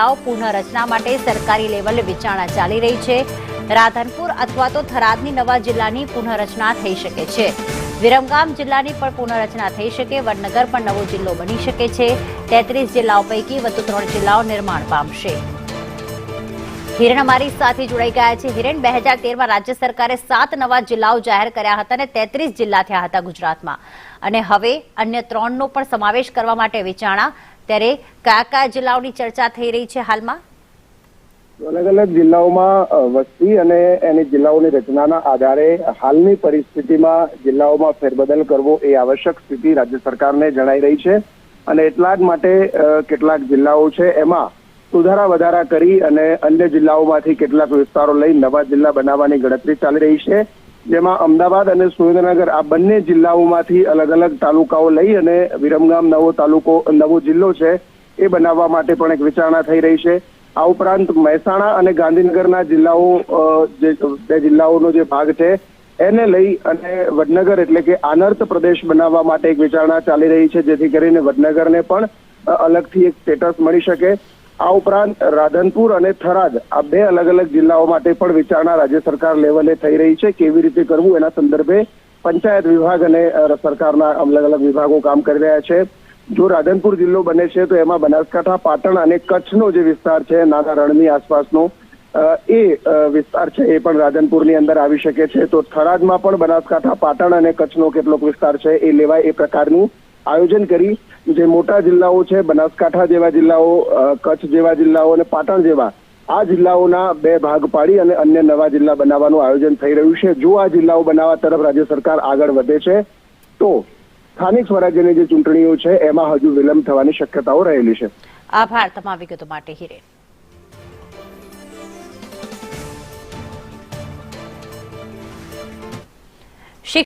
પુનઃરચના માટે સરકારી લેવલે વિચારણા ચાલી રહી છે। રાધનપુર અથવા તો થરાદની નવા જિલ્લાની પુનઃરચના થઈ શકે છે। વિરમગામ જિલ્લાની પણ પુનઃરચના થઈ શકે। વડનગર પણ નવો જિલ્લો બની શકે છે। 33 જિલ્લાઓ પૈકી વધુ 3 જિલ્લાઓ નિર્માણ પામશે। હિરેન અમારી સાથે જોડાઈ ગયા છે। હિરેન, 2013માં રાજ્ય સરકારે 7 નવા જિલ્લાઓ જાહેર કર્યા હતા અને 33 જિલ્લા થયા હતા ગુજરાતમાં, અને હવે અન્ય 3નો પણ સમાવેશ કરવા માટે વિચારણા। ત્યારે કયા કયા જિલ્લાઓની ચર્ચા થઈ રહી છે હાલમાં? અલગ અલગ જિલ્લાઓમાં વસ્તી અને એની જિલ્લાઓની રચનાના આધારે હાલની પરિસ્થિતિમાં જિલ્લાઓમાં ફેરબદલ કરવો એ આવશ્યક સ્થિતિ રાજ્ય સરકારને જણાઈ રહી છે, અને એટલા જ માટે કેટલાક જિલ્લાઓ છે એમાં સુધારા વધારા કરી અને અન્ય જિલ્લાઓમાંથી કેટલાક વિસ્તારો લઈ નવા જિલ્લા બનાવવાની ગણતરી ચાલી રહી છે, જેમાં અમદાવાદ અને સુરેન્દ્રનગર આ બંને જિલ્લાઓમાંથી અલગ અલગ તાલુકાઓ લઈ અને વિરમગામ નવો જિલ્લો છે એ બનાવવા માટે પણ એક વિચારણા થઈ રહી છે। આ ઉપરાંત મહેસાણા અને ગાંધીનગરના જિલ્લાઓ બે જિલ્લાઓનો જે ભાગ છે એને લઈ અને વડનગર એટલે કે આનર્ત પ્રદેશ બનાવવા માટે એક વિચારણા ચાલી રહી છે, જેથી કરીને વડનગરને પણ અલગથી એક સ્ટેટસ મળી શકે। આ ઉપરાંત રાધનપુર અને થરાદ આ બે અલગ અલગ જિલ્લાઓ માટે પણ વિચારણા રાજ્ય સરકાર લેવલે થઈ રહી છે। કેવી રીતે કરવું એના સંદર્ભે પંચાયત વિભાગ અને સરકારના અલગ અલગ વિભાગો કામ કરી રહ્યા છે। જો રાધનપુર જિલ્લો બને છે તો એમાં બનાસકાંઠા, પાટણ અને કચ્છનો જે વિસ્તાર છે નાના રણની આસપાસનો એ વિસ્તાર છે એ પણ રાધનપુરની અંદર આવી શકે છે। તો થરાદમાં પણ બનાસકાંઠા, પાટણ અને કચ્છનો કેટલોક વિસ્તાર છે એ લેવાય એ પ્રકારનું આયોજન કરી જે મોટા જિલ્લાઓ છે બનાસકાંઠા જેવા જિલ્લાઓ, કચ્છ જેવા જિલ્લાઓ અને પાટણ જેવા આ જિલ્લાઓના 2 ભાગ પાડી અને અન્ય નવા જિલ્લા બનાવવાનું આયોજન થઈ રહ્યું છે। જો આ જિલ્લાઓ બનાવવા તરફ રાજ્ય સરકાર આગળ વધે છે તો સ્થાનિક સ્વરાજ્યની જે ચૂંટણીઓ છે એમાં હજુ વિલંબ થવાની શક્યતાઓ રહેલી છે। આભાર તમામ વિગતો માટે હિરેન।